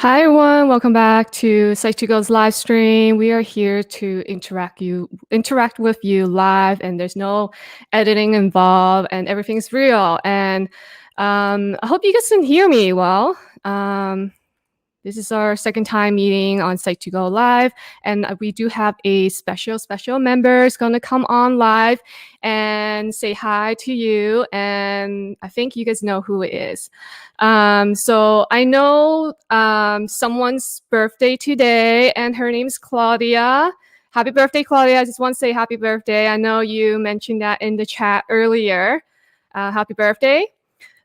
Hi everyone, welcome back to Psych2Go's live stream. We are here to interact with you live, and there's no editing involved, and everything's real. And I hope you guys can hear me well. This is our second time meeting on Psych2Go Live, and we do have a special member is going to come on live and say hi to you, and I think you guys know who it is. So I know someone's birthday today, and her name's Claudia. Happy birthday, Claudia. I just want to say happy birthday. I know you mentioned that in the chat earlier. Happy birthday.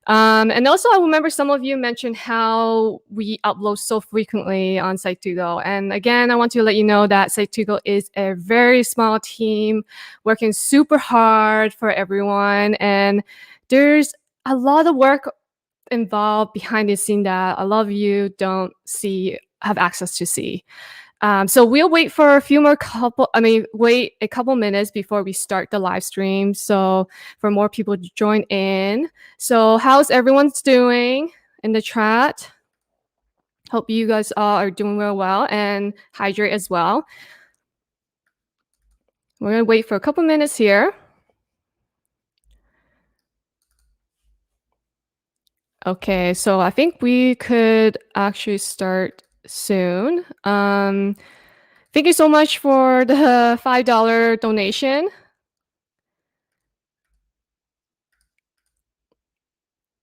And also, I remember some of you mentioned how we upload so frequently on Psych2Go. And again, I want to let you know that Psych2Go is a very small team working super hard for everyone. And there's a lot of work involved behind the scene that a lot of you don't have access to see. So we'll wait for wait a couple minutes before we start the live stream. So for more people to join in. So how's everyone's doing in the chat? Hope you guys all are doing real well and hydrate as well. We're gonna wait for a couple minutes here. Okay, so I think we could actually start soon. Thank you so much for the $5 donation.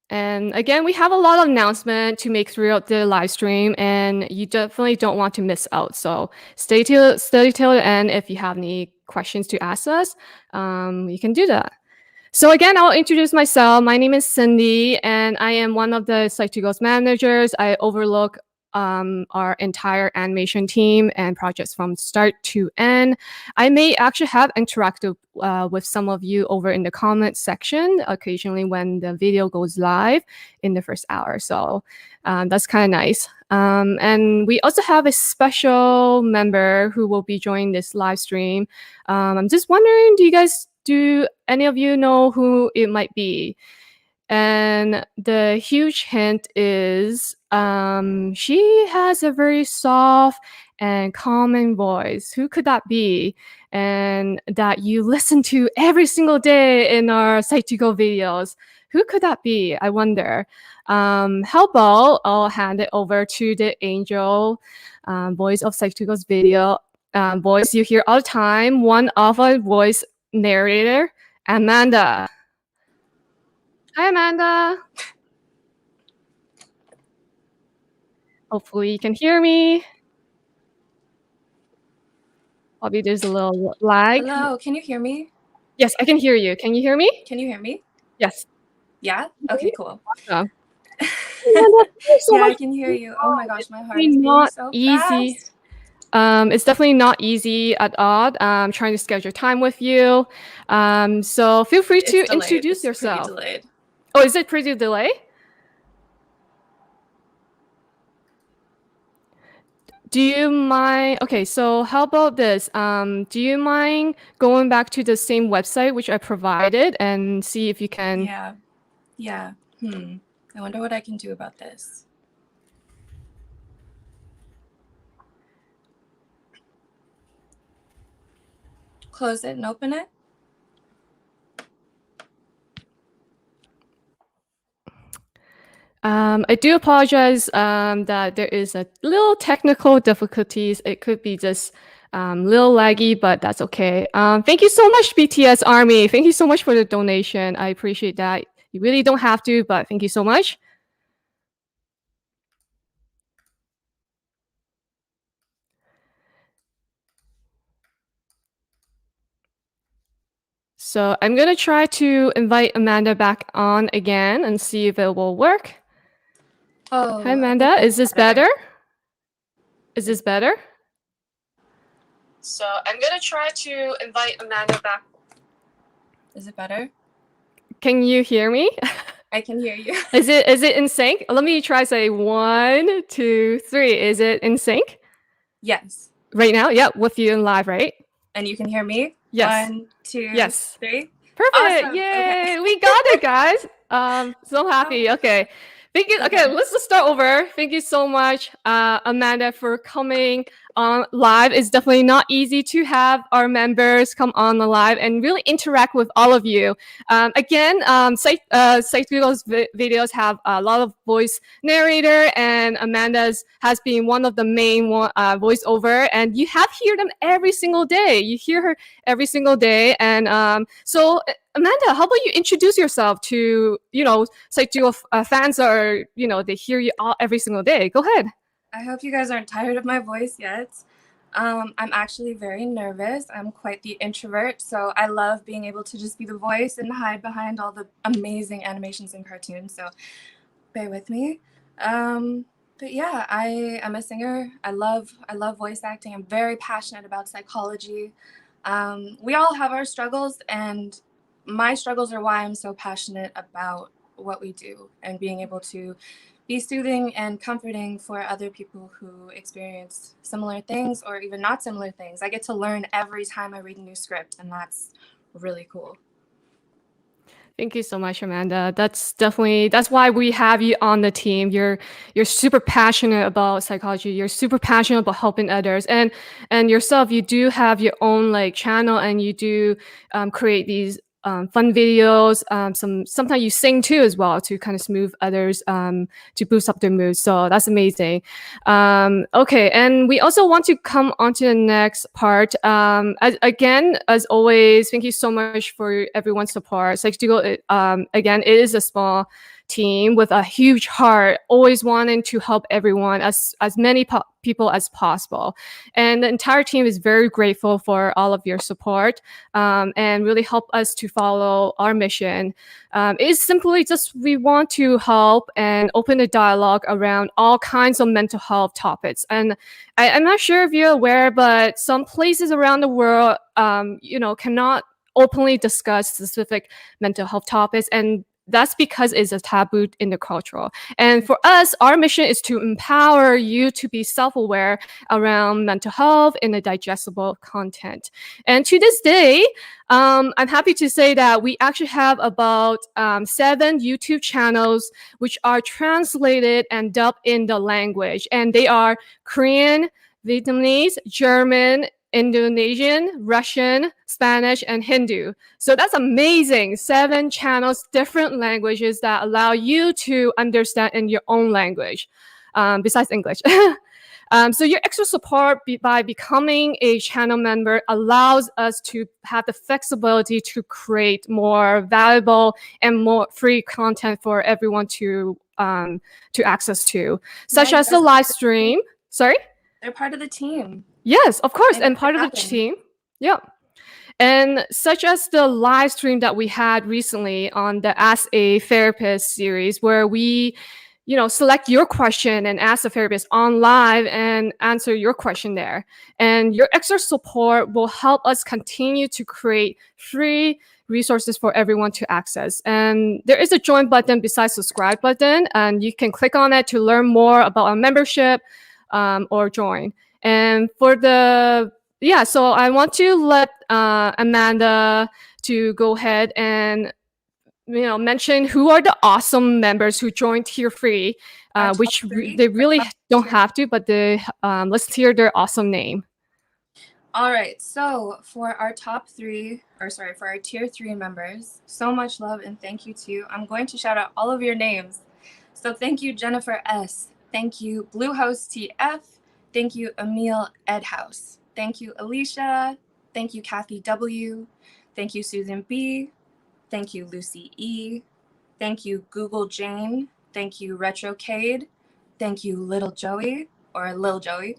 And again, we have a lot of announcement to make throughout the live stream, and you definitely don't want to miss out. So stay till the end. If you have any questions to ask us, you can do that. So again, I'll introduce myself. My name is Cindy, and I am one of the Psych2Go's managers. I overlook our entire animation team and projects from start to end. I may actually have interacted with some of you over in the comment section occasionally when the video goes live in the first hour. So that's kind of nice. And we also have a special member who will be joining this live stream. I'm just wondering, do any of you know who it might be? And the huge hint is she has a very soft and calming voice. Who could that be? And that you listen to every single day in our Psych2Go videos. Who could that be? I wonder. How about I'll hand it over to the angel voice of Psych2Go's video. Voice you hear all the time. One of our voice narrator, Amanda. Hi, Amanda. Hopefully you can hear me. Probably there's a little lag. Hello, can you hear me? Yes, I can hear you. Can you hear me? Can you hear me? Yes. Yeah? Okay, cool. Awesome. Yeah, I can hear you. Oh my gosh, my heart is beating so easy. fast. It's definitely not easy at all. Trying to schedule time with you. So feel free to introduce yourself. Pretty delayed. Oh, is it pretty delayed? Do you mind? Okay, so how about this? Do you mind going back to the same website which I provided and see if you can? Yeah. I wonder what I can do about this. Close it and open it. I do apologize that there is a little technical difficulties. It could be just little laggy, but that's okay. Thank you so much, BTS Army. Thank you so much for the donation. I appreciate that. You really don't have to, but thank you so much. So I'm going to try to invite Amanda back on again and see if it will work. Oh, hi, Amanda. Is this better? Is this better? So I'm going to try to invite Amanda back. Is it better? Can you hear me? I can hear you. Is it in sync? Let me try say 1, 2, 3. Is it in sync? Yes. Right now? Yep, with you in live, right? And you can hear me? Yes. 1, 2, yes. 3. Perfect. Awesome. Yay. Okay. We got it, guys. So happy. Okay. Thank you. Okay, let's just start over. Thank you so much, Amanda, for coming on live. It's definitely not easy to have our members come on the live and really interact with all of you. Again, Psych2Go's videos have a lot of voice narrator, and Amanda's has been one of the main voiceover, and you have hear them every single day. You hear her every single day, and so Amanda, how about you introduce yourself to, Psych2Go fans are, they hear you all every single day. Go ahead. I hope you guys aren't tired of my voice yet. I'm actually very nervous. I'm quite the introvert, so I love being able to just be the voice and hide behind all the amazing animations and cartoons, so bear with me. But yeah, I am a singer. I love voice acting. I'm very passionate about psychology. We all have our struggles, and my struggles are why I'm so passionate about what we do and being able to be soothing and comforting for other people who experience similar things or even not similar things. I get to learn every time I read a new script, and that's really cool. Thank you so much, Amanda. That's why we have you on the team. You're super passionate about psychology. You're super passionate about helping others, and yourself. You do have your own channel, and you do create these fun videos. Sometimes you sing too as well to kind of smooth others, to boost up their mood. So that's amazing. Okay, and we also want to come on to the next part. As always, thank you so much for everyone's support. Psych2Go, again, it is a small team with a huge heart, always wanting to help everyone, as many people as possible. And the entire team is very grateful for all of your support, and really help us to follow our mission. It is simply just we want to help and open a dialogue around all kinds of mental health topics. And I'm not sure if you're aware, but some places around the world, cannot openly discuss specific mental health topics, and that's because it's a taboo in the culture. And for us, our mission is to empower you to be self-aware around mental health in a digestible content. And to this day, I'm happy to say that we actually have about 7 YouTube channels which are translated and dubbed in the language. And they are Korean, Vietnamese, German, Indonesian, Russian, Spanish, and Hindu. So that's amazing. 7 channels, different languages that allow you to understand in your own language, besides English. So your extra support by becoming a channel member allows us to have the flexibility to create more valuable and more free content for everyone to access to, such as the live stream. Sorry? They're part of the team. Yes, of course, and part of the team. Yeah. And such as the live stream that we had recently on the Ask a Therapist series, where we, select your question and ask the therapist on live and answer your question there. And your extra support will help us continue to create free resources for everyone to access. And there is a join button besides subscribe button, and you can click on it to learn more about our membership, or join. And so I want to let Amanda to go ahead and mention who are the awesome members who joined Tier 3, which they really don't have to, but let's hear their awesome name. All right, so for our for our Tier 3 members, so much love and thank you to you. I'm going to shout out all of your names. So thank you, Jennifer S. Thank you, Bluehouse TF. Thank you, Emil Edhouse. Thank you, Alicia. Thank you, Kathy W. Thank you, Susan B. Thank you, Lucy E. Thank you, Google Jane. Thank you, Retrocade. Thank you, Little Joey, or Lil Joey.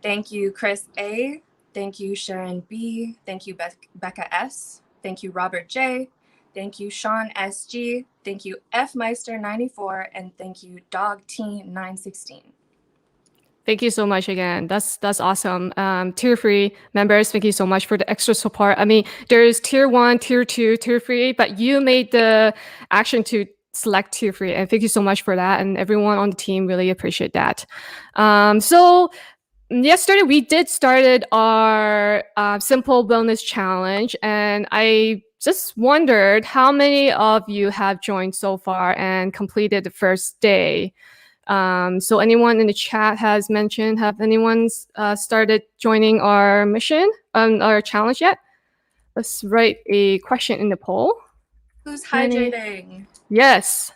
Thank you, Chris A. Thank you, Sharon B. Thank you, Becca S. Thank you, Robert J. Thank you, Sean SG. Thank you, F Meister 94, and thank you, Dog T 916. Thank you so much again. That's awesome. Tier 3 members, thank you so much for the extra support. I mean, there's Tier 1, Tier 2, Tier 3, but you made the action to select Tier 3, and thank you so much for that. And everyone on the team really appreciate that. So yesterday we did started our simple wellness challenge, and I just wondered how many of you have joined so far and completed the first day. So anyone in the chat has mentioned, have anyone started joining our mission, our challenge yet? Let's write a question in the poll. Who's hydrating? Yes.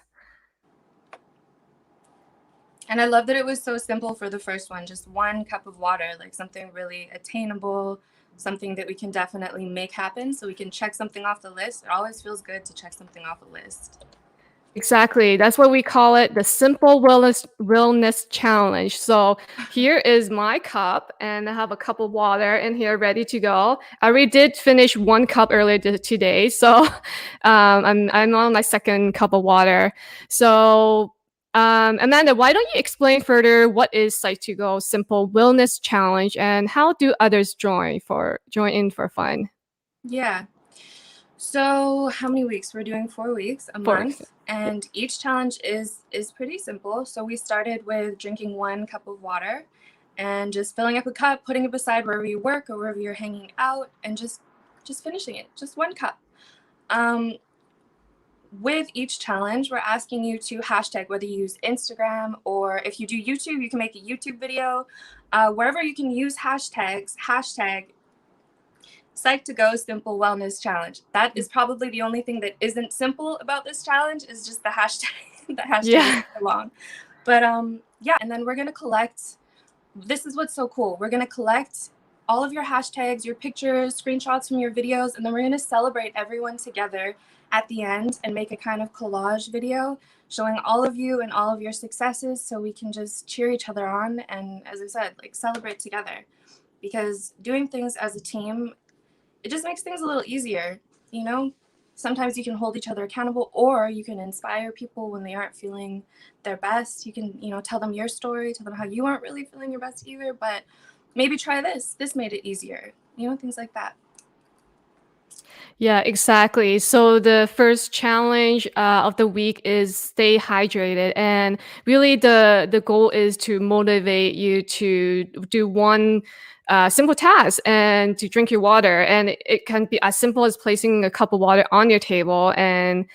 And I love that it was so simple for the first one, just 1 cup of water, like something really attainable, something that we can definitely make happen so we can check something off the list. It always feels good to check something off a list. Exactly. That's what we call it, the simple wellness challenge. So here is my cup, and I have a cup of water in here ready to go. I already did finish 1 cup earlier today, so I'm on my second cup of water. So Amanda, why don't you explain further what is Psych2Go Simple Wellness Challenge and how do others join in for fun? Yeah. So how many weeks? We're doing 4 weeks, a month, and each challenge is pretty simple. So we started with drinking 1 cup of water and just filling up a cup, putting it beside wherever you work or wherever you're hanging out, and just finishing it, just 1 cup. With each challenge, we're asking you to hashtag, whether you use Instagram or if you do YouTube, you can make a YouTube video. Wherever you can use hashtags, hashtag Psych2Go Simple Wellness Challenge. That is probably the only thing that isn't simple about this challenge is just the hashtag. The hashtag is so long. But yeah, and then we're gonna collect. This is what's so cool. We're gonna collect all of your hashtags, your pictures, screenshots from your videos, and then we're gonna celebrate everyone together at the end and make a kind of collage video showing all of you and all of your successes so we can just cheer each other on and, as I said, like celebrate together. Because doing things as a team, it just makes things a little easier, you know? Sometimes you can hold each other accountable, or you can inspire people when they aren't feeling their best. You can, you know, tell them your story, tell them how you aren't really feeling your best either, but maybe try this. This made it easier, you know, things like that. Yeah, exactly. So the first challenge of the week is stay hydrated, and really the goal is to motivate you to do one simple task and to drink your water. And it can be as simple as placing a cup of water on your table and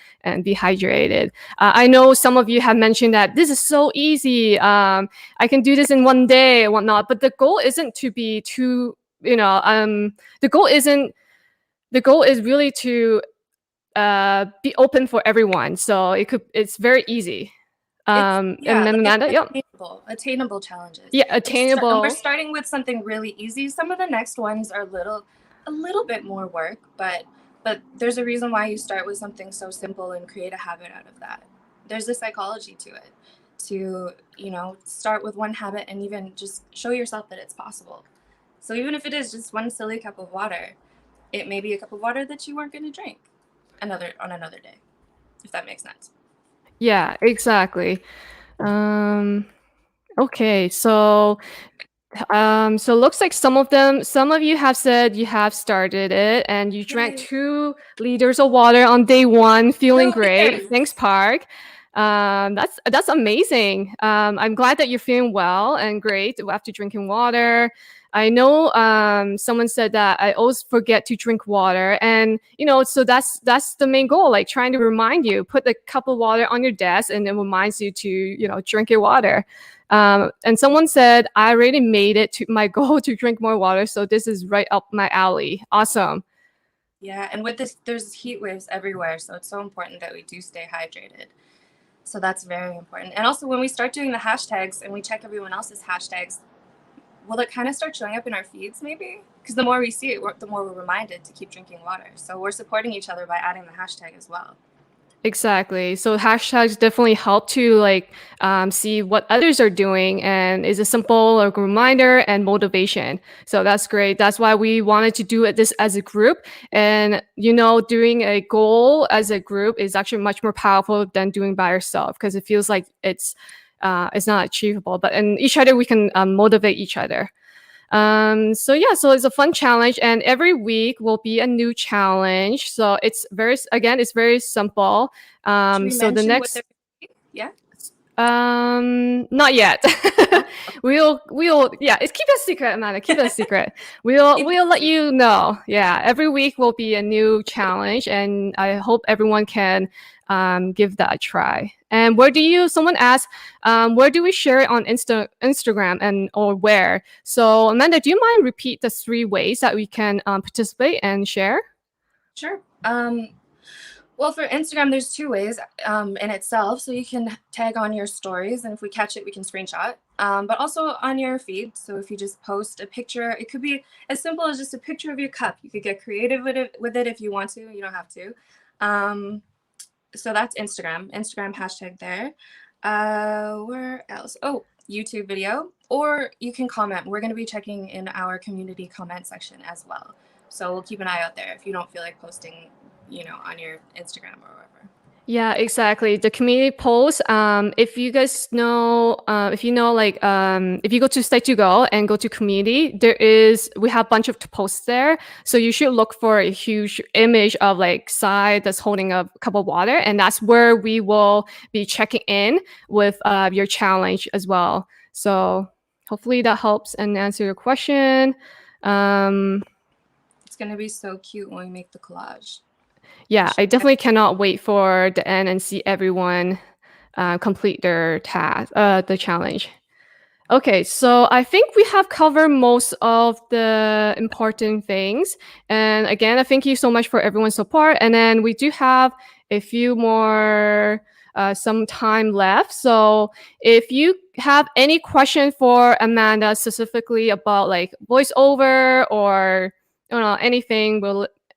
be hydrated. I know some of you have mentioned that this is so easy. I can do this in 1 day and whatnot. But the goal isn't to be too, the goal is really to be open for everyone. So it's very easy. And then Amanda, attainable challenges. Yeah, attainable. And we're starting with something really easy. Some of the next ones are a little bit more work, but there's a reason why you start with something so simple and create a habit out of that. There's a psychology to it, to, you know, start with one habit and even just show yourself that it's possible. So even if it is just one silly cup of water, it may be a cup of water that you weren't going to drink on another day, if that makes sense. Yeah, exactly. Okay, so looks like some of you have said you have started it and you drank 2 liters of water on day 1, feeling great. Thanks, Park. That's amazing. I'm glad that you're feeling well and great after drinking water. I know someone said that I always forget to drink water, and so that's the main goal, like trying to remind you, put a cup of water on your desk and it reminds you to drink your water. And someone said I already made it to my goal to drink more water, so this is right up my alley. Awesome. Yeah, and with this, there's heat waves everywhere, so it's so important that we do stay hydrated. So that's very important. And also, when we start doing the hashtags and we check everyone else's hashtags, will it kind of start showing up in our feeds maybe? Because the more we see it, the more we're reminded to keep drinking water. So we're supporting each other by adding the hashtag as well. Exactly. So hashtags definitely help to see what others are doing, and is a simple reminder and motivation. So that's great. That's why we wanted to do this as a group. And doing a goal as a group is actually much more powerful than doing by yourself, because it feels like it's not achievable. But in each other, we can motivate each other. So it's a fun challenge, and every week will be a new challenge. So it's very simple. Should we mention what they're, yeah? Not yet. No? We'll yeah, it's keep it a secret, Amanda. Keep it a secret. We'll Keep it we'll let secret. you know. Yeah, every week will be a new challenge, and I hope everyone can give that a try. And where do you? Someone asked, where do we share it on Instagram and or where? So Amanda, do you mind repeat the 3 ways that we can participate and share? Sure. Well, for Instagram, there's 2 ways in itself. So you can tag on your stories, and if we catch it, we can screenshot. But also on your feed. So if you just post a picture, it could be as simple as just a picture of your cup. You could get creative with it if you want to. You don't have to. So that's Instagram. Instagram hashtag there. Where else? Oh, YouTube video. Or you can comment. We're going to be checking in our community comment section as well. So we'll keep an eye out there if you don't feel like posting, on your Instagram or wherever. Yeah, exactly. The community post. If you guys know, if you know, like, if you go to Psych2Go and go to community, we have a bunch of posts there. So you should look for a huge image of like Psy that's holding a cup of water, and that's where we will be checking in with your challenge as well. So hopefully that helps and answer your question. It's going to be so cute when we make the collage. Yeah, I definitely cannot wait for the end and see everyone complete their task, the challenge. Okay, so I think we have covered most of the important things. And again, I thank you so much for everyone's support. And then we do have a few more some time left. So if you have any question for Amanda specifically about like voiceover or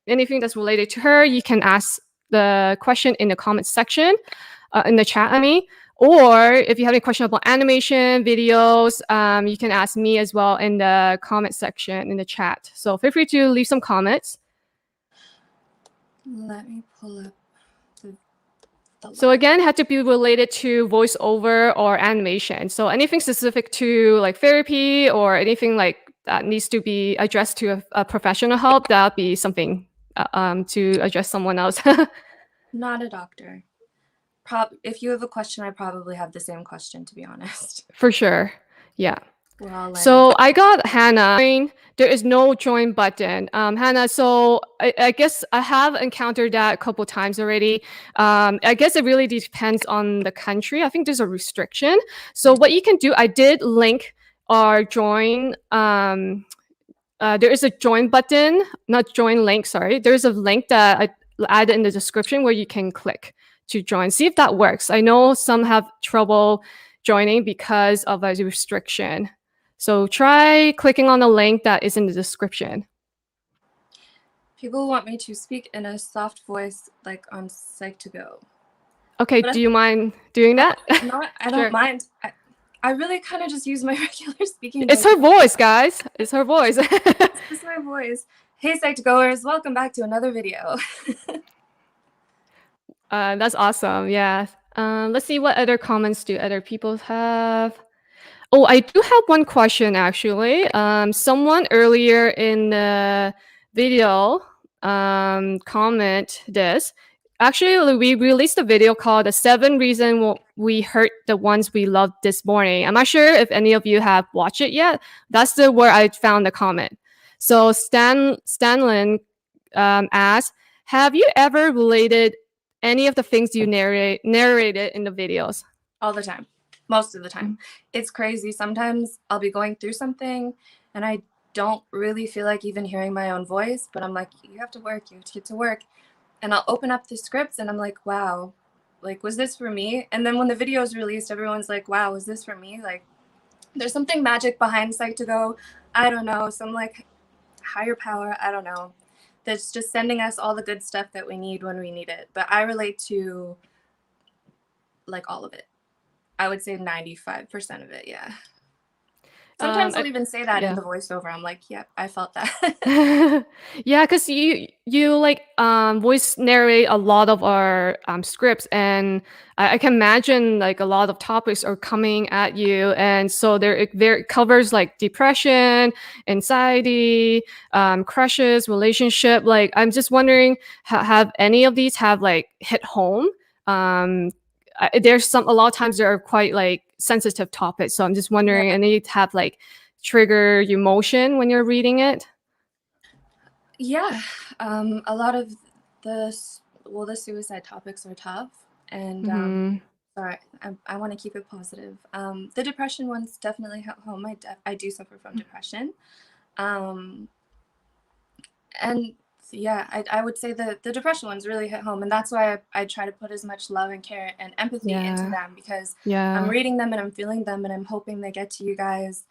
anything that's related to her, you can ask the question in the comment section, in the chat, I mean. Or if you have any question about animation, videos, you can ask me as well in the comment section in the chat. So feel free to leave some comments. Let me pull up the So again, had to be related to voiceover or animation. So anything specific to like therapy or anything like that needs to be addressed to a professional help, that'd be something to address someone else. Not a doctor. If you have a question, I probably have the same question, to be honest. For sure. Yeah. We're all learning. So I got Hannah. There is no join button. Hannah, so I guess I have encountered that a couple times already. I guess it really depends on the country. I think there's a restriction. So what you can do, I did link our join. There is a join button, not join link, sorry. There's a link that I added in the description where you can click to join. See if that works. I know some have trouble joining because of a restriction. So try clicking on the link that is in the description. People want me to speak in a soft voice, like on Psych2Go. Okay, do you mind doing that? I don't mind. I really kind of just use my regular speaking voice. It's her voice, guys. It's her voice. It's just my voice. Hey, Psych2Goers, welcome back to another video. That's awesome. Yeah. Let's see what other comments do other people have. Oh, I do have one question actually. Someone earlier in the video comment this. Actually, we released a video called "The 7 Reasons We Hurt the Ones We Loved This Morning." I'm not sure if any of you have watched it yet. That's where I found the comment. So Stanlin asked, "Have you ever related any of the things you narrated in the videos?" All the time. Most of the time. It's crazy. Sometimes I'll be going through something and I don't really feel like even hearing my own voice, but I'm like, you have to work, you have to get to work. And I'll open up the scripts and I'm like, wow, like, was this for me? And then when the video is released, everyone's like, wow, was this for me? Like, there's something magic behind Psych2Go. I don't know, some like higher power, I don't know, that's just sending us all the good stuff that we need when we need it. But I relate to like all of it. I would say 95% of it, yeah. Sometimes I'll even say that in the voiceover. I'm like, yep, I felt that. Yeah, because you like voice narrate a lot of our scripts, and I can imagine like a lot of topics are coming at you, and so it covers like depression, anxiety, crushes, relationship. Like I'm just wondering, have any of these have like hit home? there's a lot of times there are quite like sensitive topics. So I'm just wondering, Yeah. and you have like trigger emotion when you're reading it? Yeah. A lot of the suicide topics are tough, and sorry, I want to keep it positive. The depression ones definitely hit home. I do suffer from depression, and yeah, I would say the depression ones really hit home, and that's why I try to put as much love and care and empathy into them, because I'm reading them and I'm feeling them, and I'm hoping they get to you guys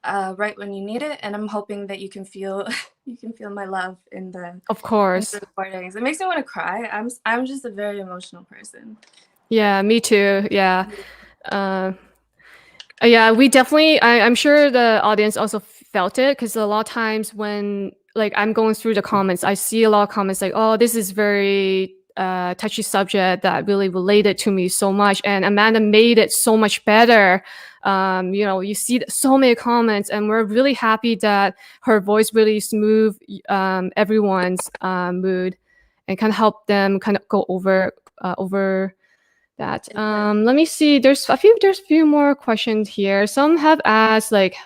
right when you need it, and I'm hoping that you can feel my love in the Of course. recordings. It makes me want to cry. I'm just a very emotional person. Yeah, me too. Yeah. Yeah, we definitely, I'm sure the audience also felt it, because a lot of times when like I'm going through the comments, I see a lot of comments like, oh, this is very touchy subject that really related to me so much. And Amanda made it so much better. You see so many comments, and we're really happy that her voice really smooth everyone's mood and kind of help them kind of go over that. Let me see. There's a few more questions here. Some have asked like,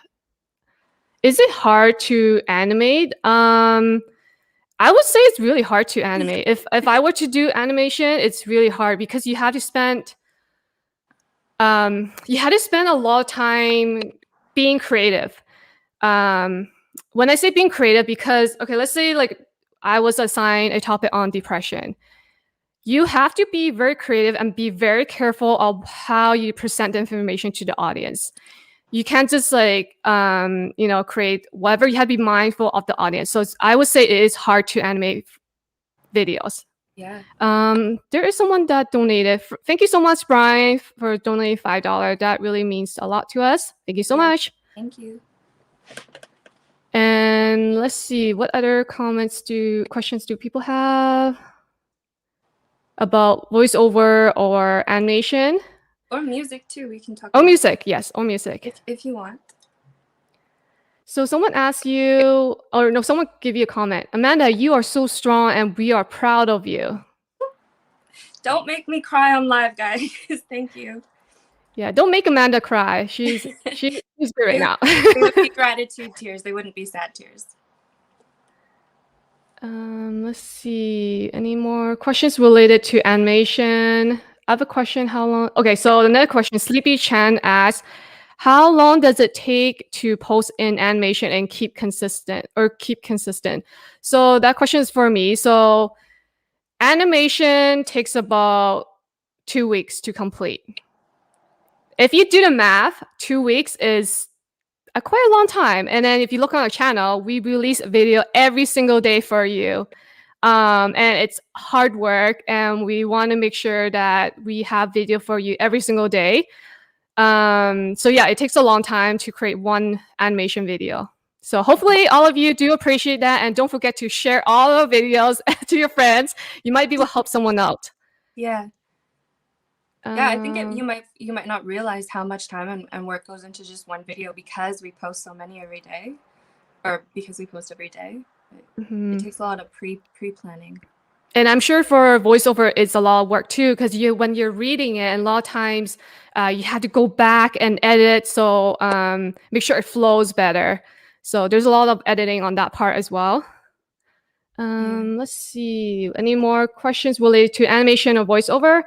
is it hard to animate? I would say it's really hard to animate. If I were to do animation, it's really hard because you have to spend a lot of time being creative. When I say being creative, because okay, let's say like I was assigned a topic on depression. You have to be very creative and be very careful of how you present the information to the audience. You can't just like create whatever. You have to be mindful of the audience. So I would say it is hard to animate videos. Yeah. There is someone that donated. Thank you so much, Brian, for donating $5. That really means a lot to us. Thank you so much. Thank you. And let's see, what other questions do people have about voiceover or animation? Or music too. We can talk Oh, about music. Yes, or music. if you want. So someone asked you, or no, someone give you a comment. Amanda, you are so strong and we are proud of you. Don't make me cry on live, guys. Thank you. Yeah, don't make Amanda cry. She's good right now. They would be gratitude tears. They wouldn't be sad tears. Let's see. Any more questions related to animation? I have a question. How long? Okay, so the next question, Sleepy Chan asks, how long does it take to post in animation and keep consistent? So that question is for me. So animation takes about 2 weeks to complete. If you do the math, 2 weeks is quite a long time. And then if you look on our channel, we release a video every single day for you. And it's hard work, and we want to make sure that we have video for you every single day. So yeah, it takes a long time to create one animation video. So hopefully all of you do appreciate that, and don't forget to share all the videos to your friends. You might be able to help someone out. Yeah. Yeah, I think you might not realize how much time and work goes into just one video, because we post so many every day, or because we post every day. It takes a lot of pre-planning. And I'm sure for voiceover, it's a lot of work too, because when you're reading it, and a lot of times you have to go back and edit, so make sure it flows better. So there's a lot of editing on that part as well. Let's see, any more questions related to animation or voiceover?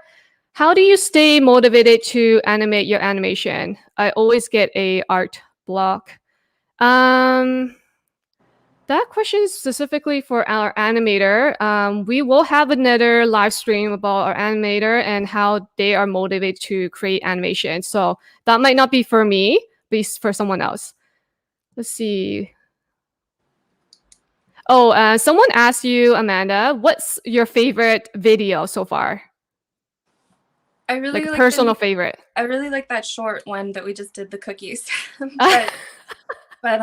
How do you stay motivated to animate your animation? I always get a art block. That question is specifically for our animator. We will have another live stream about our animator and how they are motivated to create animation. So that might not be for me, but it's for someone else. Let's see. Oh, someone asked you, Amanda, what's your favorite video so far? I really like personal favorite. I really like that short one that we just did, the cookies. but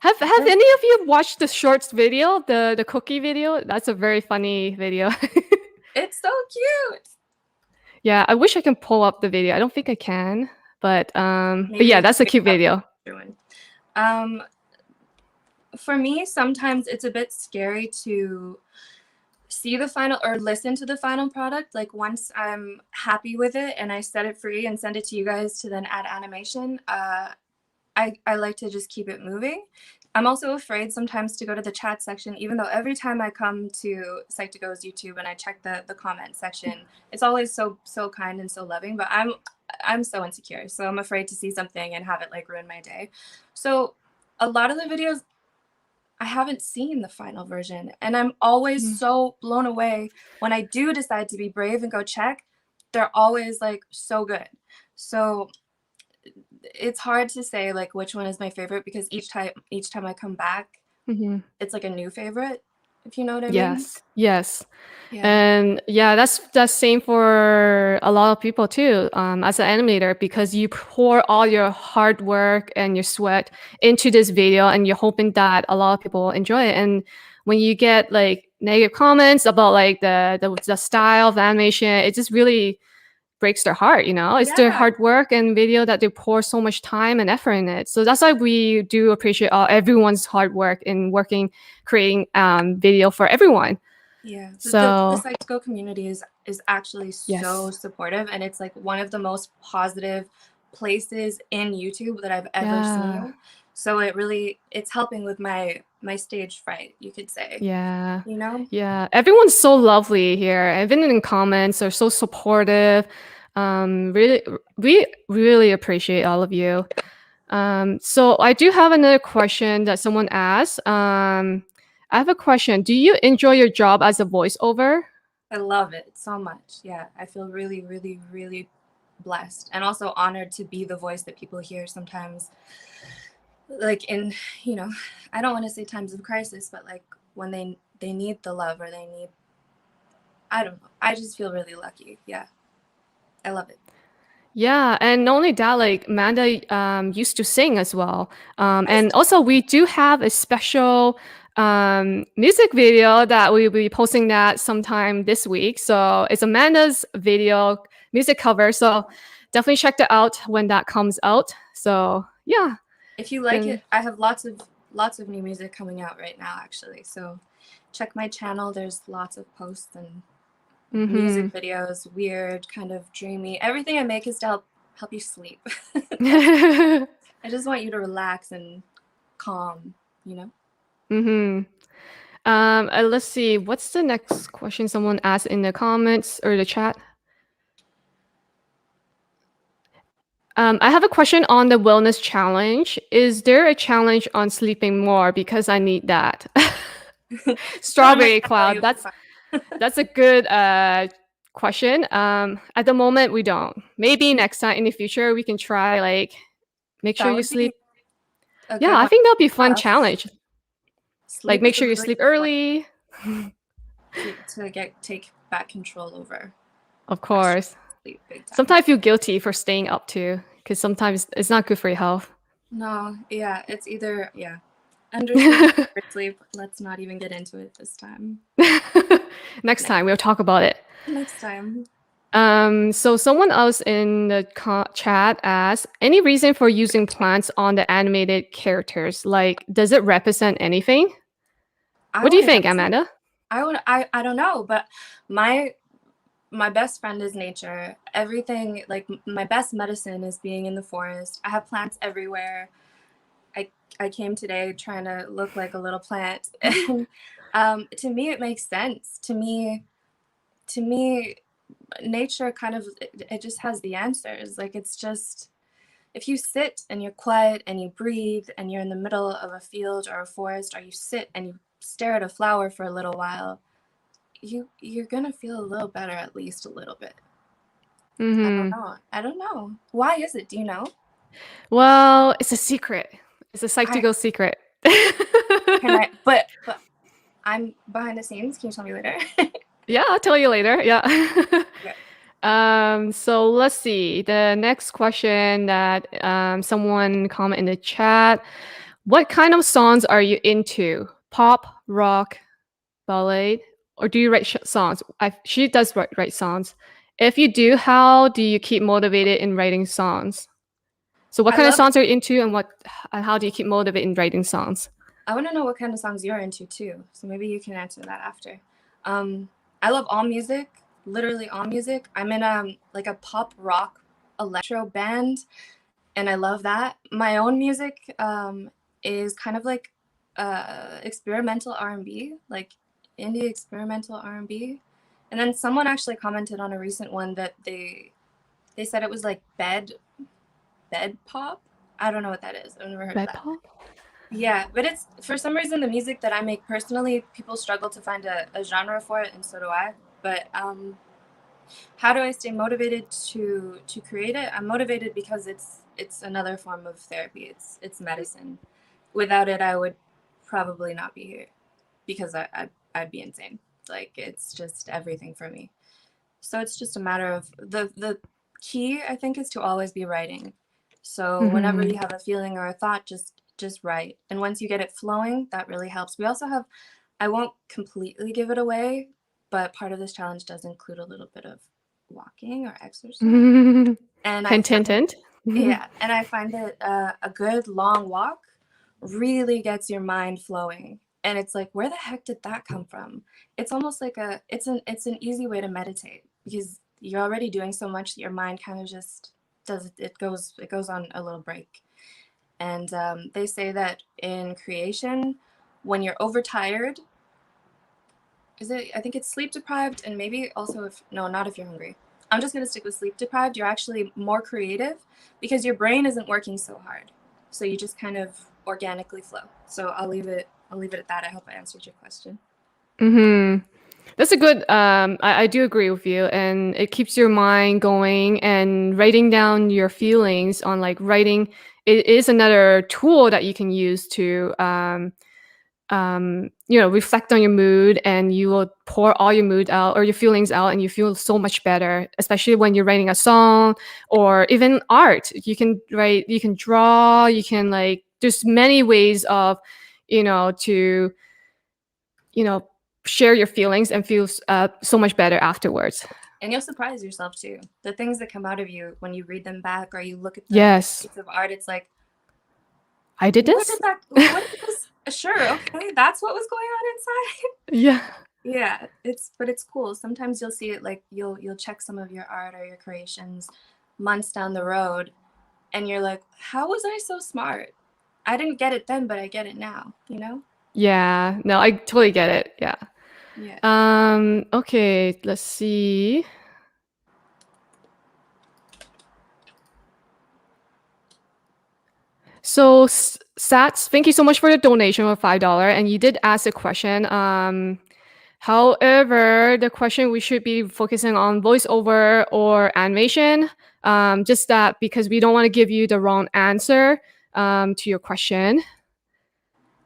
Have any of you watched the shorts video, the cookie video? That's a very funny video. It's so cute. Yeah, I wish I can pull up the video. I don't think I can, but yeah, that's a cute video. For me, sometimes it's a bit scary to see the final or listen to the final product. Like once I'm happy with it and I set it free and send it to you guys to then add animation, I like to just keep it moving. I'm also afraid sometimes to go to the chat section, even though every time I come to Psych2Go's YouTube and I check the comment section, it's always so kind and so loving, but I'm so insecure. So I'm afraid to see something and have it like ruin my day. So a lot of the videos, I haven't seen the final version, and I'm always so blown away when I do decide to be brave and go check. They're always like so good. So it's hard to say like which one is my favorite because each time I come back, it's like a new favorite, if you know what I mean. Yes. Yeah. And yeah, that's same for a lot of people too. As an animator, because you pour all your hard work and your sweat into this video, and you're hoping that a lot of people enjoy it. And when you get like negative comments about like the style of animation, it just really breaks their heart. It's their Yeah. hard work and video that they pour so much time and effort in it. So that's why we do appreciate everyone's hard work in creating video for everyone. Yeah. The So Psych2Go community is actually so yes. supportive, and it's like one of the most positive places in YouTube that I've ever Yeah. seen. So it's helping with my stage fright, you could say. Yeah. You know? Yeah. Everyone's so lovely here. Even in comments are so supportive. Really, we really appreciate all of you. So I do have another question that someone asked. I have a question. Do you enjoy your job as a voiceover? I love it so much. Yeah. I feel really, really, really blessed and also honored to be the voice that people hear sometimes, like in, I don't want to say times of crisis, but like when they need the love, or they need, I don't know, I just feel really lucky. Yeah, I love it. Yeah, and not only that, like Amanda used to sing as well. And also we do have a special music video that we'll be posting that sometime this week. So it's Amanda's video music cover. So definitely check that out when that comes out. So yeah. If you like it, I have lots of new music coming out right now, actually. So check my channel. There's lots of posts and music videos, weird, kind of dreamy. Everything I make is to help you sleep. I just want you to relax and calm, Let's see. What's the next question someone asked in the comments or the chat? I have a question on the wellness challenge. Is there a challenge on sleeping more? Because I need that. Strawberry Cloud. That's a good question. At the moment, we don't. Maybe next time in the future we can try. Like, make sure That you would be sleep. a Yeah, good I one. think that'll be a fun Us. challenge. Like, Sleep make is a sure you really sleep good one early. to take back control over. Of course. Sleep big time. Sometimes I feel guilty for staying up too, because sometimes it's not good for your health. No, yeah, it's either undersleep or sleep. Let's not even get into it this time. Next time we'll talk about it. Next time. So someone else in the chat asked, any reason for using plants on the animated characters? Like, does it represent anything? What do you think, Amanda? I don't know, but my best friend is nature. Everything, like my best medicine is being in the forest. I have plants everywhere. I came today trying to look like a little plant. And to me it makes sense. To me nature kind of, it just has the answers. Like it's just, if you sit and you're quiet and you breathe and you're in the middle of a field or a forest, or you sit and you stare at a flower for a little while, you're gonna feel a little better, at least a little bit. I don't know. Why is it? Do you know? Well, it's a secret. It's a Psych2Go secret. But I'm behind the scenes. Can you tell me later? Yeah, I'll tell you later. Yeah. Okay. So let's see. The next question that someone comment in the chat. What kind of songs are you into? Pop, rock, ballad, or do you write songs? She does write songs. If you do, how do you keep motivated in writing songs? So what kind of songs are you into, and how do you keep motivated in writing songs? I want to know what kind of songs you're into too. So maybe you can answer that after. I love all music, literally all music. I'm in like a pop rock electro band, and I love that. My own music is kind of like experimental R&B, like indie experimental R&B. And then someone actually commented on a recent one that they said it was like bed pop. I don't know what that is. I've never heard of Bed that. pop? Yeah, but it's for some reason the music that I make personally, people struggle to find a genre for it, and so do I. But how do I stay motivated to create it? I'm motivated because it's another form of therapy. It's medicine. Without it, I would probably not be here because I'd be insane. Like it's just everything for me. So it's just a matter of the key, I think, is to always be writing. So whenever Mhm. you have a feeling or a thought, just write. And once you get it flowing, that really helps. We also have, I won't completely give it away, but part of this challenge does include a little bit of walking or exercise. And I Hint, hint, find, hint. yeah, and I find that a good long walk really gets your mind flowing. And it's like, where the heck did that come from? It's almost like it's an easy way to meditate because you're already doing so much that your mind kind of just does it goes on a little break. And they say that in creation, when you're overtired, is it? I think it's sleep deprived, and maybe also if no, not if you're hungry. I'm just gonna stick with sleep deprived. You're actually more creative because your brain isn't working so hard, so you just kind of organically flow. So I'll leave it. I'll leave it at that. I hope I answered your question. Mhm. That's a good I do agree with you, and it keeps your mind going, and writing down your feelings on like writing it is another tool that you can use to reflect on your mood, and you will pour all your mood out or your feelings out, and you feel so much better, especially when you're writing a song or even art. You can write, you can draw, you can like, there's many ways of, to, you know, share your feelings and feel so much better afterwards. And you'll surprise yourself too. The things that come out of you when you read them back or you look at the Yes, piece of art, it's like, I did what did this. that? What did this? Sure, okay, that's what was going on inside. Yeah. Yeah, it's cool. Sometimes you'll see it like you'll check some of your art or your creations months down the road and you're like, "How was I so smart? I didn't get it then, but I get it now," you know? Yeah. No, I totally get it. Yeah. Yeah. Okay, let's see. So, Sats, thank you so much for the donation of $5. And you did ask a question. However, the question we should be focusing on voiceover or animation. Just that because we don't want to give you the wrong answer to your question.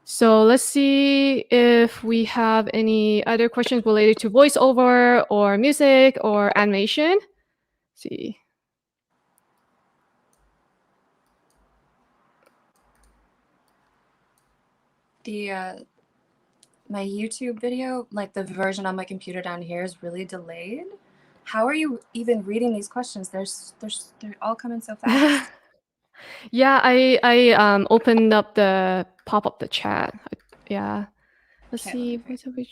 So let's see if we have any other questions related to voiceover or music or animation. Let's see. The my YouTube video, like the version on my computer down here is really delayed. How are you even reading these questions? They're all coming so fast. Yeah, I opened up the pop up the chat. Yeah. Let's Okay, let me see. read.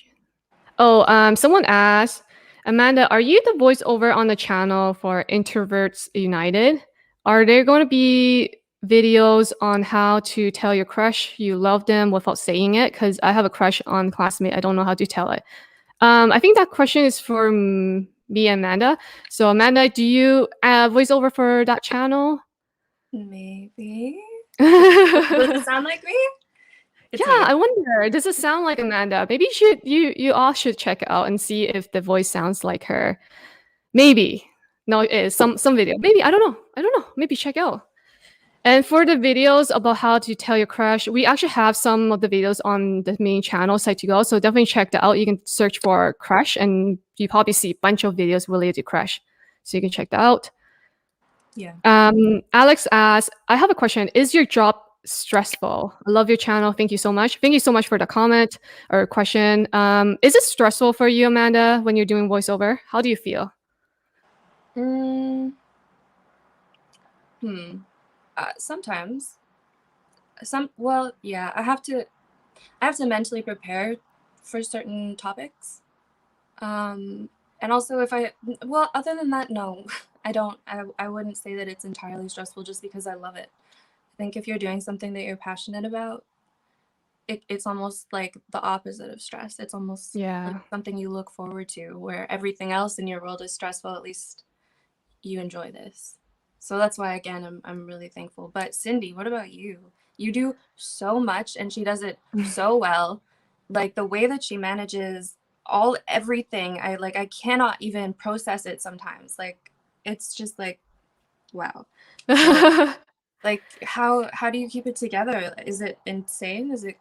Oh, someone asked, Amanda, are you the voiceover on the channel for Introverts United? Are there going to be videos on how to tell your crush you love them without saying it? Because I have a crush on classmate. I don't know how to tell it. I think that question is for me and Amanda. So, Amanda, do you voiceover for that channel? Maybe. Does it Yeah, sound like me? It's me. I wonder. Does it sound like Amanda? Maybe you all should check it out and see if the voice sounds like her. Maybe. No, it is some video. Maybe I don't know. I don't know. Maybe check out. And for the videos about how to tell your crush, we actually have some of the videos on the main channel, Psych2Go. So definitely check that out. You can search for crush, and you probably see a bunch of videos related to crush. So you can check that out. Yeah. Alex asks, I have a question. Is your job stressful? I love your channel. Thank you so much. Thank you so much for the comment or question. Is it stressful for you, Amanda, when you're doing voiceover? How do you feel? Mm, hmm. Sometimes. Well, yeah, I have to mentally prepare for certain topics. And also well, other than that, no, I don't, I wouldn't say that it's entirely stressful just because I love it. I think if you're doing something that you're passionate about, it's almost like the opposite of stress. It's almost like Yeah. something you look forward to, where everything else in your world is stressful. At least you enjoy this. So that's why, again, I'm really thankful. But Cindy, what about you? You do so much, and she does it so well. Like the way that she manages everything, I cannot even process it sometimes. Like it's just like wow. So like how do you keep it together? Is it insane? Is it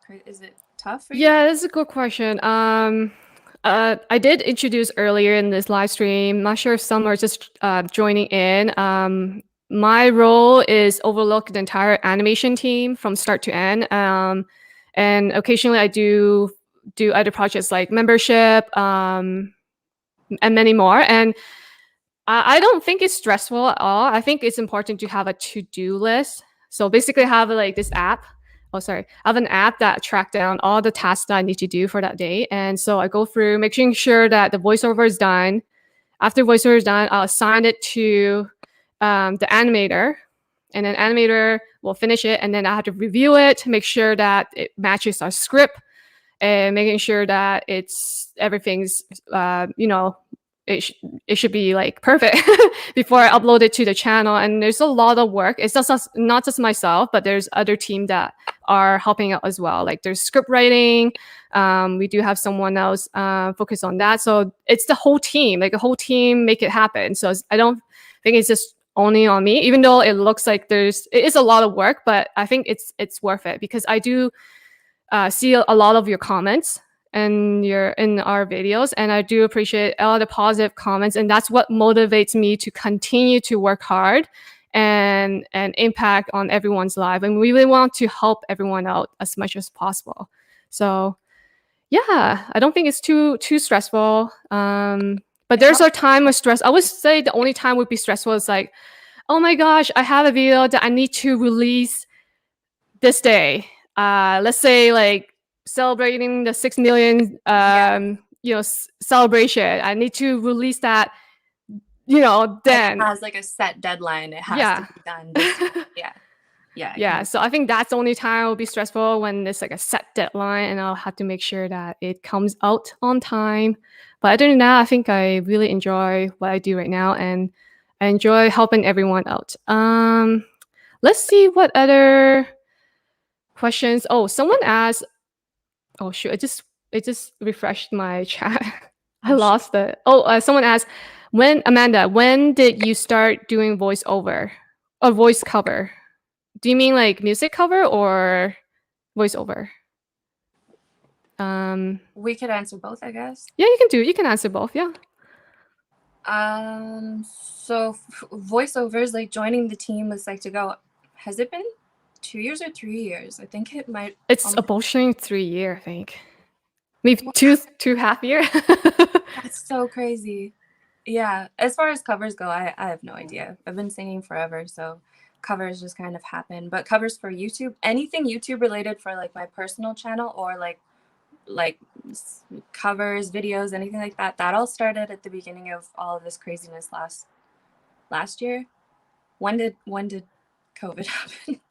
tough for you? Yeah, that's a good question. I did introduce earlier in this live stream. Not sure if some are just joining in. My role is overlook the entire animation team from start to end. And occasionally I do other projects like membership, and many more. And I don't think it's stressful at all. I think it's important to have a to-do list. So basically I have like this app. Oh, sorry. I have an app that track down all the tasks that I need to do for that day. And so I go through making sure that the voiceover is done. After voiceover is done, I'll assign it to the animator. And then animator will finish it. And then I have to review it to make sure that it matches our script and making sure that everything's it should be like perfect before I upload it to the channel. And there's a lot of work. It's just not just myself, but there's other team that are helping out as well. Like there's script writing. We do have someone else focus on that. So it's the whole team. Like the whole team make it happen. So I don't think it's just only on me, even though it looks like it is a lot of work. But I think it's worth it because I do see a lot of your comments in our videos, and I do appreciate all the positive comments, and that's what motivates me to continue to work hard and impact on everyone's life. And we really want to help everyone out as much as possible. So yeah, I don't think it's too stressful. But there's a time of stress. I would say the only time would be stressful is like, oh my gosh, I have a video that I need to release this day. Let's say like celebrating the 6 million Yeah. celebration. I need to release that, And it then has like a set deadline. It has to yeah. be done this week. Yeah. Yeah, I Yeah, can. so I think that's the only time it will be stressful when there's like a set deadline and I'll have to make sure that it comes out on time. But other than that, I think I really enjoy what I do right now and I enjoy helping everyone out. Let's see what other questions. Oh, someone asked. Oh shoot! It just refreshed my chat. I Oh, lost it. Oh, someone asked, when did you start doing voiceover or voice cover? Do you mean like music cover or voiceover? we could answer both, I guess. Yeah, you can answer both. Yeah. So voiceovers, like joining the team with Psych2Go, has it been 2 years or 3 years? I think it might. It's approaching 3 year, I think. Maybe Wow, two half year. that's so crazy. Yeah, as far as covers go, I have no idea. I've been singing forever, so covers just kind of happen. But covers for YouTube, anything YouTube related for like my personal channel or like covers, videos, anything like that, that all started at the beginning of all of this craziness last year. When did COVID happen?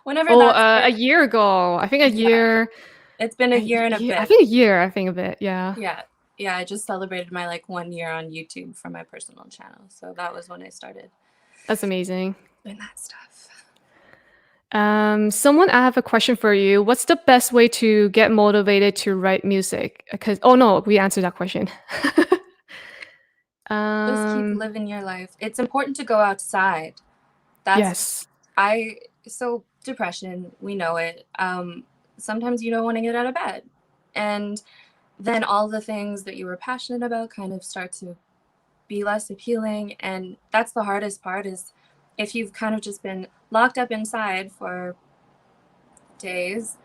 Whenever Oh, that a started. year ago. I think a Yeah, year. it's been a year and a I bit. think a year. I think of it. Yeah. Yeah. Yeah, I just celebrated my like 1 year on YouTube for my personal channel. So that was when I started That's amazing. doing that stuff. Someone, I have a question for you. What's the best way to get motivated to write music? Because oh no, we answered that question. Just keep living your life. It's important to go outside. That's Yes. I so depression, we know it. Sometimes you don't want to get out of bed. And then all the things that you were passionate about kind of start to be less appealing. And that's the hardest part is if you've kind of just been locked up inside for days,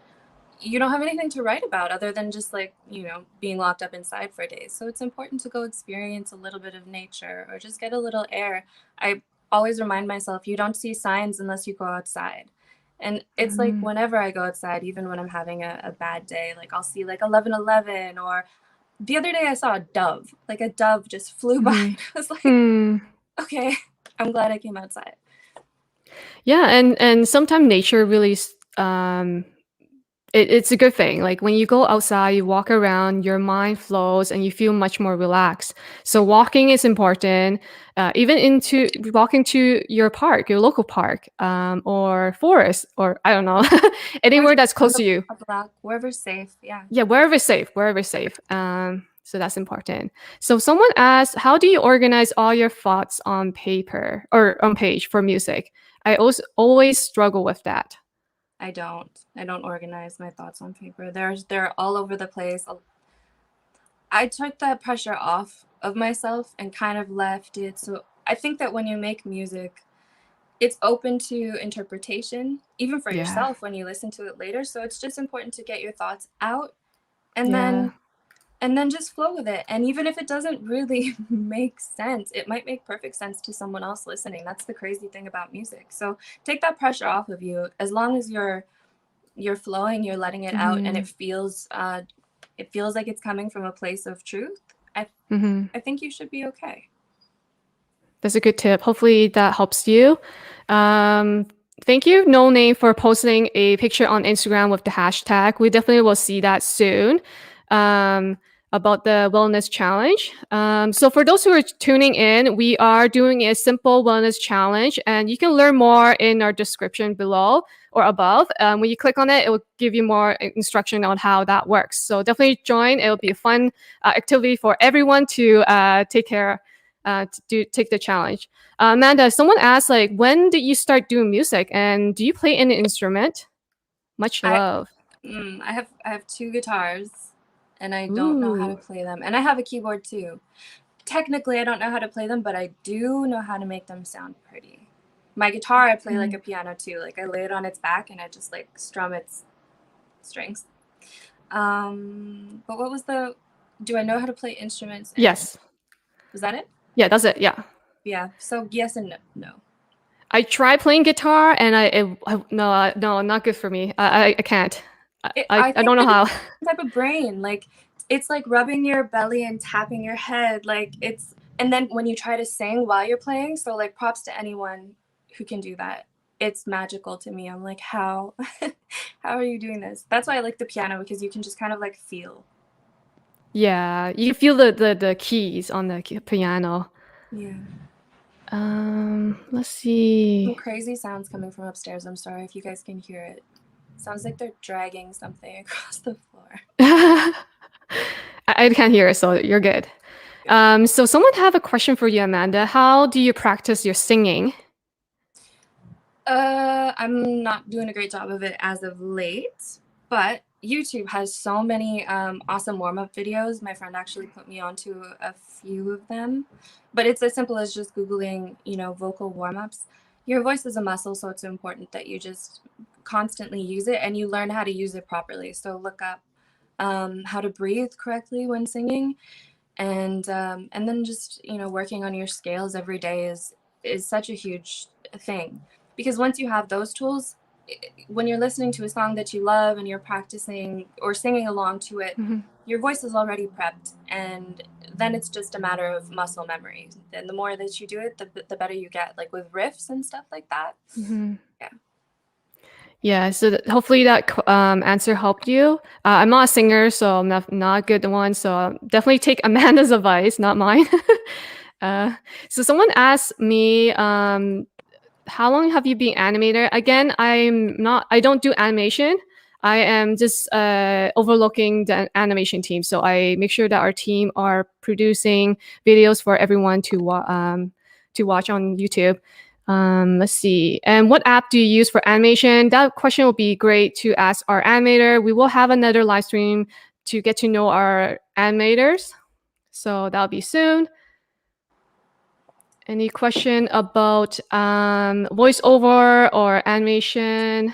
you don't have anything to write about other than just like, being locked up inside for days. So it's important to go experience a little bit of nature or just get a little air. I always remind myself, you don't see signs unless you go outside. And it's like Mm. whenever I go outside, even when I'm having a bad day, like I'll see like 1111 or the other day I saw a dove. Like a dove just flew by. Mhm. I was like, Hmm. okay, I'm glad I came outside. Yeah, and sometimes nature really it's a good thing. Like when you go outside, you walk around, your mind flows, and you feel much more relaxed. So walking is important. Even into walking to your park, your local park, or forest, or I don't know, Or anywhere just that's close to you. a block, wherever's safe. Yeah. Yeah, wherever safe, wherever safe. So that's important. So someone asked, how do you organize all your thoughts on paper or on page for music? I also always struggle with that. I don't organize my thoughts on paper. They're all over the place. I took that pressure off of myself and kind of left it. So I think that when you make music, it's open to interpretation, even for Yeah, yourself when you listen to it later. So it's just important to get your thoughts out and yeah. then just flow with it. And even if it doesn't really make sense, it might make perfect sense to someone else listening. That's the crazy thing about music. So take that pressure off of you. As long as you're flowing, you're letting it out, and Hmm. it feels like it's coming from a place of truth. I Hmm. I think you should be okay. That's a good tip. Hopefully that helps you. Um, Thank you, No Name, for posting a picture on Instagram with the hashtag. We definitely will see that soon. Um, about the wellness challenge. So for those who are tuning in, we are doing a simple wellness challenge, and you can learn more in our description below or above. When you click on it, it will give you more instruction on how that works. So definitely join. It will be a fun activity for everyone to take the challenge. Amanda, someone asked, like, when did you start doing music, and do you play any instrument? Much I love. I have two guitars, and I don't know how to Ooh. play them. And I have a keyboard too. Technically, I don't know how to play them, but I do know how to make them sound pretty. My guitar, I play like a piano too. Like I lay it on its back and I just like strum its strings. But what was the? Do I know how to play instruments? And Yes. was that it? Yeah, that's it. Yeah. Yeah. So yes and no. No. I tried playing guitar, and no, not good for me. I can't. I I think don't know that how. it's type of brain. Like it's like rubbing your belly and tapping your head. Like it's and then when you try to sing while you're playing, so like props to anyone who can do that. It's magical to me. I'm like, how how are you doing this? That's why I like the piano because you can just kind of like feel. Yeah, you feel the keys on the piano. Yeah. Let's Some see. crazy sounds coming from upstairs. I'm sorry if you guys can hear it. Sounds like they're dragging something across the floor. I can't hear it, so you're good. So someone have a question for you, Amanda. How do you practice your singing? I'm not doing a great job of it as of late, but YouTube has so many awesome warm-up videos. My friend actually put me onto a few of them, but it's as simple as just Googling, vocal warm-ups. Your voice is a muscle, so it's important that you just constantly use it and you learn how to use it properly. So look up how to breathe correctly when singing, and then just working on your scales every day is such a huge thing because once you have those tools, when you're listening to a song that you love and you're practicing or singing along to it, Mhm, your voice is already prepped, and then it's just a matter of muscle memory. And the more that you do it, the better you get, like with riffs and stuff like that. mhm. Yeah. Yeah, so hopefully that answer helped you. I'm not a singer, so I'm not a good one. So definitely take Amanda's advice, not mine. uh, so someone asked me, how long have you been animator? Again, I don't do animation. I am just overlooking the animation team. So I make sure that our team are producing videos for everyone to watch on YouTube. Let's see. And what app do you use for animation? That question will be great to ask our animator. We will have another live stream to get to know our animators. So that'll be soon. Any question about voiceover or animation?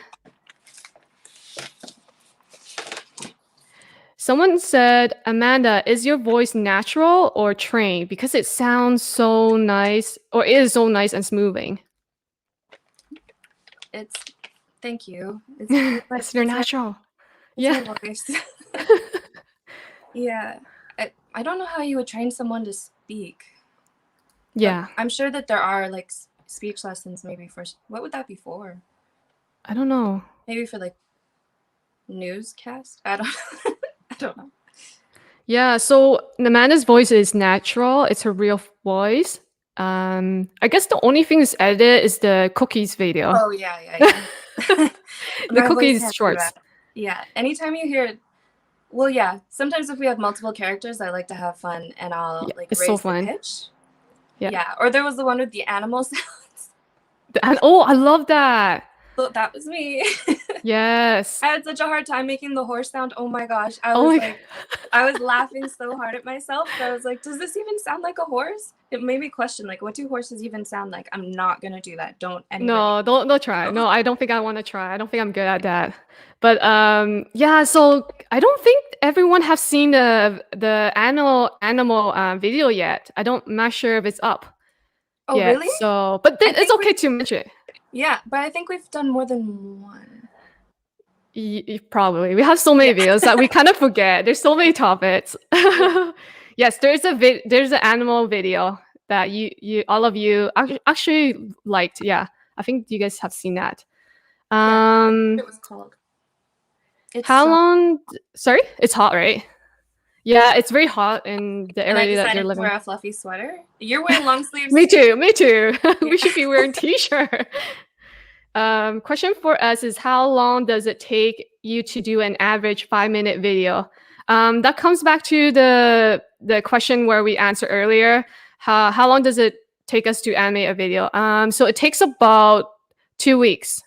Someone said, Amanda, is your voice natural or trained? Because it sounds so nice, or is so nice and smoothing. It's Thank you. It's your natural. it's Yeah. my voice. Yeah. I don't know how you would train someone to speak. Yeah. But I'm sure that there are like speech lessons maybe for, what would that be for? I don't know. Maybe for like newscast? I don't I don't know. Yeah, so Amanda's voice is natural. It's her real voice. I guess the only thing that's edited is the cookies video. Oh yeah. The My voice cookies can't do shorts. that. Yeah. Anytime you hear it, well, yeah. Sometimes if we have multiple characters, I like to have fun and I'll Yeah, like it's so raise the fun. pitch. Yeah. Yeah. Or there was the one with the animal sounds. And oh, I love that. So that was me. Yes. I had such a hard time making the horse sound. Oh my gosh. I Oh was my like, I was laughing so hard at myself. I was like, does this even sound like a horse? It made me question, like, what do horses even sound like? I'm not going to do that. Don't anybody. No, don't try. No, I don't think I want to try. I don't think I'm good at that. But yeah, so I don't think everyone have seen the animal video yet. I'm not sure if it's up Oh, yet. really? So, but then it's okay to mention it. Yeah, but I think we've done more than one. Probably. We have so many videos that we kind of forget. There's so many topics. Yes, there's an animal video that you all of you actually liked. Yeah, I think you guys have seen that. It was called. How long? Sorry, it's hot, right? Yeah, it's very hot in the And I area that you're decided to living. wear a fluffy sweater. You're wearing long sleeves. Me too. Me too. We should be wearing t-shirt. Question for us is how long does it take you to do an average 5-minute video? That comes back to the question where we answered earlier. How long does it take us to animate a video? So it takes about 2 weeks.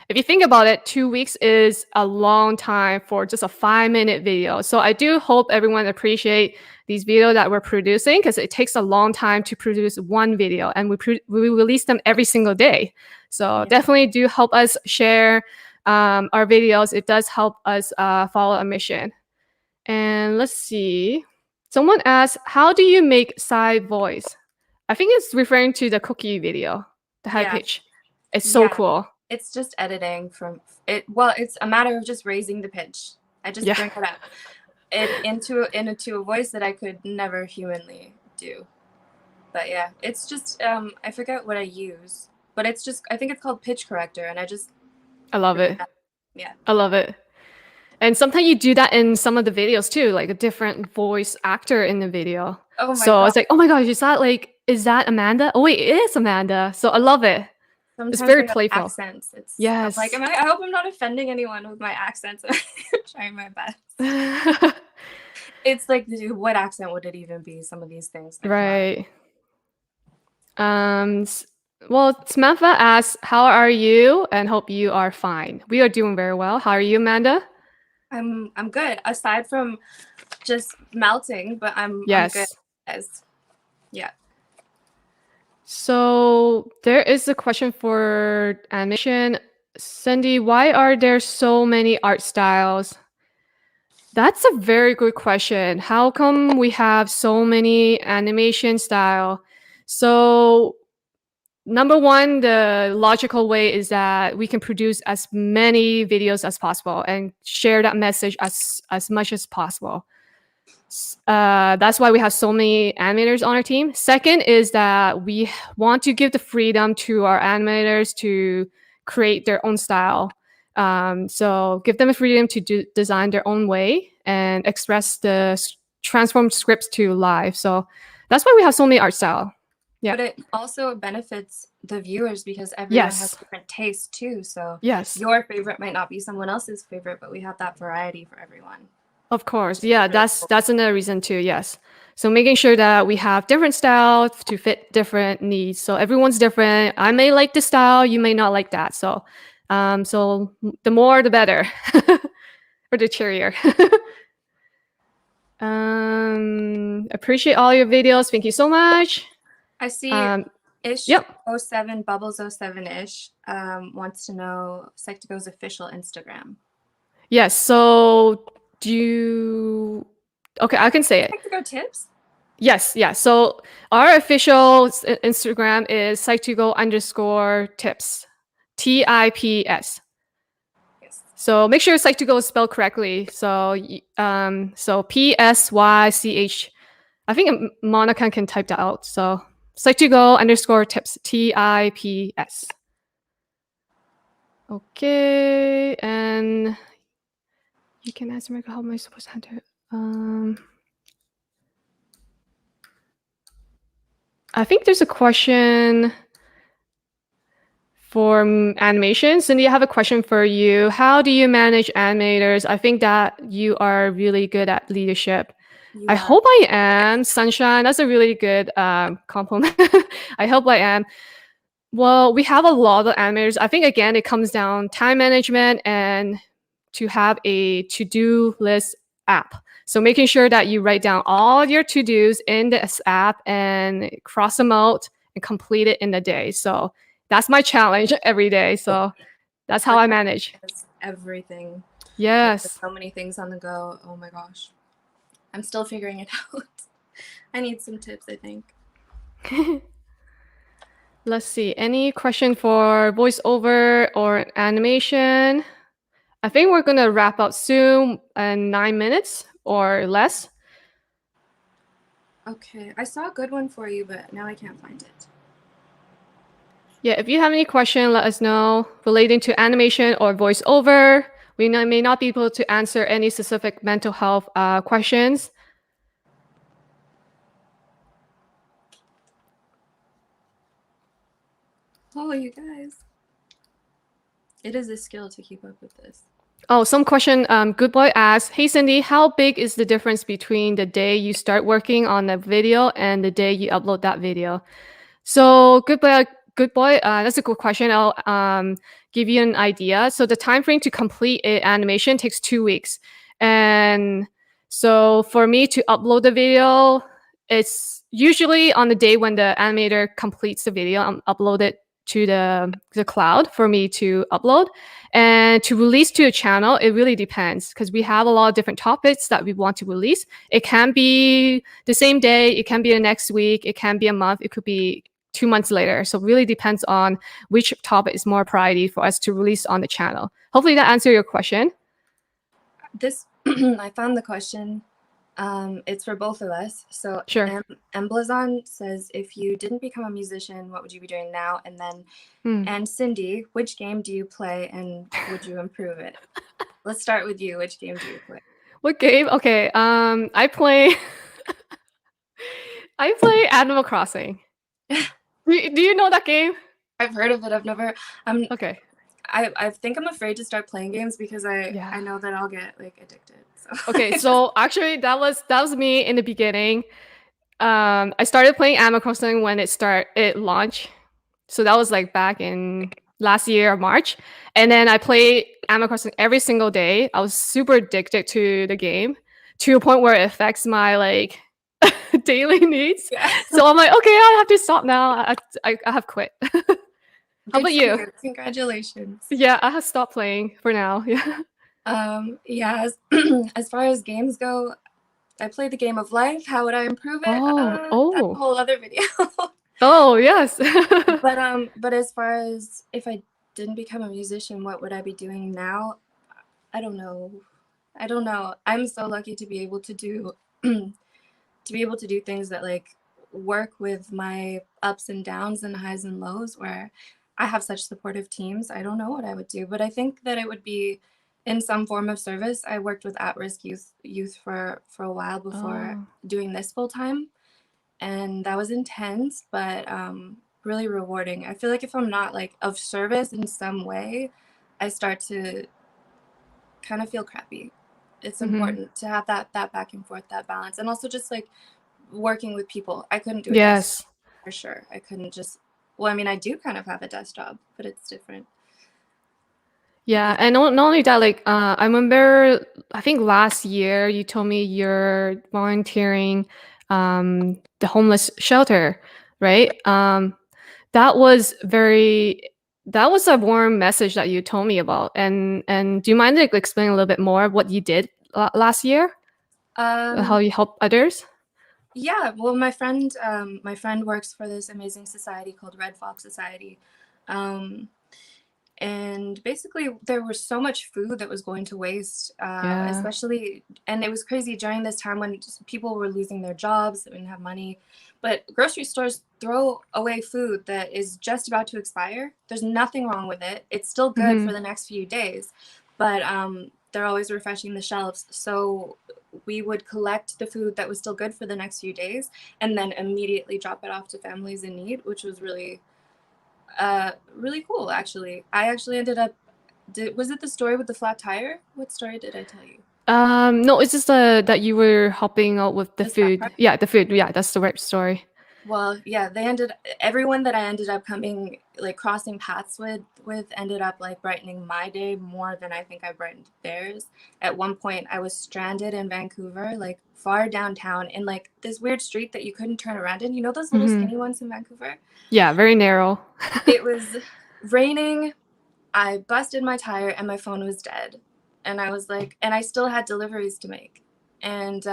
If you think about it, 2 weeks is a long time for just a 5-minute video. So I do hope everyone appreciate these videos that we're producing because it takes a long time to produce one video and we release them every single day. So definitely do help us share our videos. It does help us follow a mission. And let's see. Someone asked, how do you make side voice? I think it's referring to the cookie video, the high pitch. It's so cool. It's just editing from it. Well, it's a matter of just raising the pitch. I just bring it up into a voice that I could never humanly do. But yeah, it's just I forget what I use, but it's just I think it's called pitch corrector, and I love it. Yeah, I love it. And sometimes you do that in some of the videos too, like a different voice actor in the video. Oh my so God. It's like, oh my gosh, is that Amanda? Oh wait, it is Amanda. So I love it. Sometimes it's very playful. Accents. Yes. I'm like, I hope I'm not offending anyone with my accents. I'm trying my best. It's like, what accent would it even be? Some of these things. Right. Well, Samantha asks, how are you? And hope you are fine. We are doing very well. How are you, Amanda? I'm good. Aside from just melting, but I'm good. Yeah. So there is a question for animation. Cindy, why are there so many art styles? That's a very good question. How come we have so many animation style? So number one, the logical way is that we can produce as many videos as possible and share that message as much as possible. That's why we have so many animators on our team. Second is that we want to give the freedom to our animators to create their own style. So give them the freedom to design their own way and express the transformed scripts to life. So that's why we have so many art style. Yeah. But it also benefits the viewers because everyone has different tastes too. So your favorite might not be someone else's favorite, but we have that variety for everyone. Of course. Yeah, that's another reason too. Yes. So making sure that we have different styles to fit different needs. So everyone's different. I may like this style, you may not like that. So so the more the better. Or the cheerier. Appreciate all your videos. Thank you so much. I see Ish 07 Bubbles 07ish wants to know Psych2Go's official Instagram. Yes, so okay, I can say it. Psych2Go tips? Yes, yeah. So our official Instagram is Psych2Go _tips. TIPS. So make sure Psych2Go is spelled correctly. So PSYCH. I think Monica can type that out. So Psych2Go_tips TIPS. Okay, and you can ask me how am I supposed to handle it? I think there's a question for animation. Cindy, I have a question for you. How do you manage animators? I think that you are really good at leadership. You I are. hope I am. Sunshine, that's a really good compliment. I hope I am. Well, we have a lot of animators. I think, again, it comes down time management and to have a to-do list app. So making sure that you write down all your to-dos in this app and cross them out and complete it in a day. So that's my challenge every day. So that's how I manage. Everything. Yes. So many things on the go. Oh my gosh. I'm still figuring it out. I need some tips, I think. Let's see. Any question for voiceover or animation? I think we're going to wrap up soon in 9 minutes or less. Okay. I saw a good one for you, but now I can't find it. Yeah, if you have any question, let us know relating to animation or voiceover. We may not be able to answer any specific mental health questions. Oh, you guys. It is a skill to keep up with this. Oh, some question. Good Boy asks, hey Cindy, how big is the difference between the day you start working on the video and the day you upload that video? So Good Boy, that's a good question. I'll give you an idea. So the time frame to complete an animation takes 2 weeks, and so for me to upload the video, it's usually on the day when the animator completes the video, upload it to the cloud for me to upload. And to release to a channel, it really depends because we have a lot of different topics that we want to release. It can be the same day, it can be the next week, it can be a month, it could be 2 months later. So it really depends on which topic is more priority for us to release on the channel. Hopefully that answered your question. This, I found the question. It's for both of us. So Sure. Emblazon says, if you didn't become a musician, what would you be doing now? And then, and Cindy, which game do you play and would you improve it? Let's start with you. Which game do you play? What game? Okay. I play I play Animal Crossing. Do you know that game? I've heard of it. I've never. Okay. I think I'm afraid to start playing games because I know that I'll get like addicted. So. Okay, so actually that was me in the beginning. I started playing Animal Crossing when it launched. So that was like back in last year, March. And then I played Animal Crossing every single day. I was super addicted to the game to a point where it affects my like daily needs. Yeah. So I'm like, okay, I have to stop now. I have quit. How about you? Congratulations. Yeah, I have stopped playing for now. Yeah. Yeah, as far as games go, I play the game of life. How would I improve it? That's a whole other video. Oh, yes. But as far as if I didn't become a musician, what would I be doing now? I don't know. I'm so lucky to be able to do things that like work with my ups and downs and highs and lows, where I have such supportive teams. I don't know what I would do, but I think that it would be in some form of service. I worked with at-risk youth for a while before doing this full time, and that was intense, but really rewarding. I feel like if I'm not like of service in some way, I start to kind of feel crappy. It's important to have that back and forth, that balance, and also just like working with people. I couldn't do a desk job, for sure. I couldn't just. Well, I mean, I do kind of have a desk job, but it's different. Yeah, and not only that, like I remember, I think last year you told me you're volunteering the homeless shelter, right? That was a warm message that you told me about. And do you mind like explaining a little bit more what you did last year? How you help others? Yeah, well, my friend works for this amazing society called Red Fox Society, And basically there was so much food that was going to waste, Yeah. especially, and it was crazy during this time when just people were losing their jobs, they didn't have money. But grocery stores throw away food that is just about to expire. There's nothing wrong with it. It's still good for the next few days, but they're always refreshing the shelves. So we would collect the food that was still good for the next few days and then immediately drop it off to families in need, which was really really cool. Actually, I actually ended up, was it the story with the flat tire? What story did I tell you? No, it's just that you were helping out with the The snack food. cart? Yeah, the food. Yeah, that's the right story. Well, yeah, everyone that I ended up coming, like crossing paths with ended up like brightening my day more than I think I brightened theirs. At one point, I was stranded in Vancouver, like far downtown in like this weird street that you couldn't turn around in. You know those little skinny ones in Vancouver? Yeah, very narrow. It was raining. I busted my tire and my phone was dead. And I was like, and I still had deliveries to make. And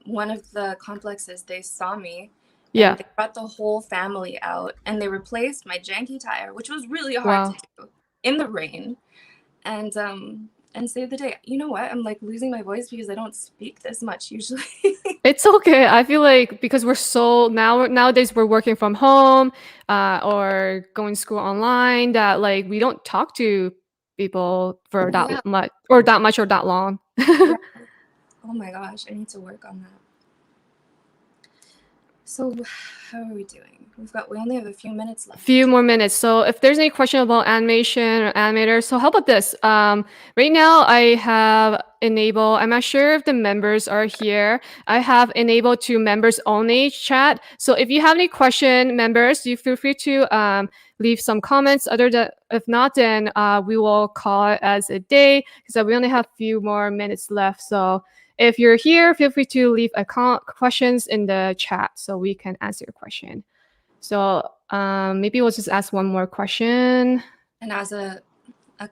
one of the complexes, they saw me Yeah. and they brought the whole family out and they replaced my janky tire, which was really hard to Wow. do in the rain, and saved the day. You know what? I'm like losing my voice because I don't speak this much usually. It's okay. I feel like because we're so nowadays we're working from home, or going to school online, that like we don't talk to people for that Yeah. much or that much or that long. Yeah. Oh my gosh, I need to work on that. So how are we doing? We only have a few minutes left. Few more minutes. So if there's any question about animation or animators, so how about this? Right now I have enabled, I'm not sure if the members are here. I have enabled to members only chat. So if you have any question, members, you feel free to leave some comments. If not, then we will call it as a day because we only have a few more minutes left. So if you're here, feel free to leave questions in the chat so we can answer your question. So maybe we'll just ask one more question. And as a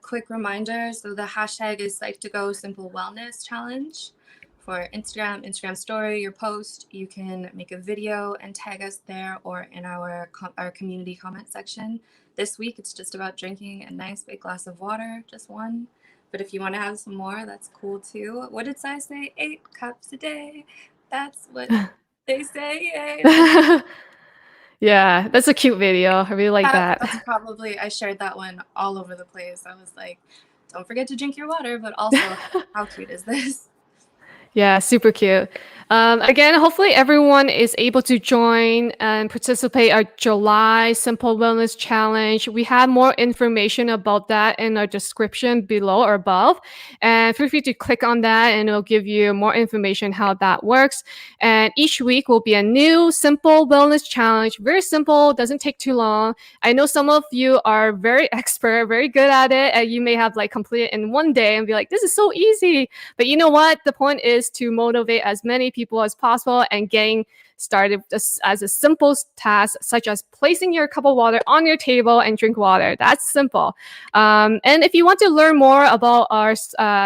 quick reminder, so the hashtag is Psych2Go Simple Wellness Challenge. For Instagram story, your post, you can make a video and tag us there or in our community comment section. This week, it's just about drinking a nice big glass of water, just one. But if you want to have some more, that's cool too. What did I say? 8 cups a day. That's what they say. Yeah, that's a cute video. I really like that. That's probably, I shared that one all over the place. I was like, don't forget to drink your water, but also, how cute is this? Yeah, super cute. Again, hopefully everyone is able to join and participate our July Simple Wellness Challenge. We have more information about that in our description below or above. And feel free to click on that and it'll give you more information how that works. And each week will be a new Simple Wellness Challenge. Very simple, doesn't take too long. I know some of you are very expert, very good at it, and you may have like completed in one day and be like, this is so easy. But you know what? The point is to motivate as many people as possible and getting started just as a simple task, such as placing your cup of water on your table and drink water. That's simple. And if you want to learn more about our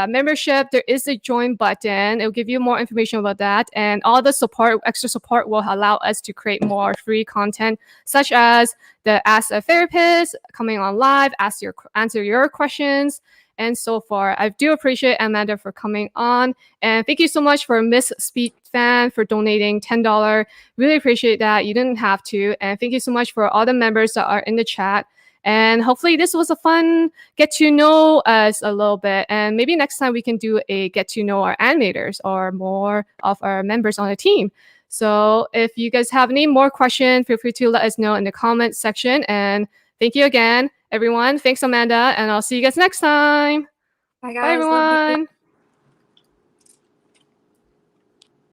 membership, there is a join button. It'll give you more information about that. And all the support, extra support will allow us to create more free content, such as the Ask a Therapist coming on live, answer your questions, and so forth. I do appreciate Amanda for coming on. And thank you so much for Miss Speed Fan for donating $10. Really appreciate that. You didn't have to. And thank you so much for all the members that are in the chat. And hopefully this was a fun get to know us a little bit. And maybe next time we can do a get to know our animators or more of our members on the team. So if you guys have any more questions, feel free to let us know in the comments section. And thank you again, everyone. Thanks, Amanda. And I'll see you guys next time. Bye, Bye, guys. Love you. everyone.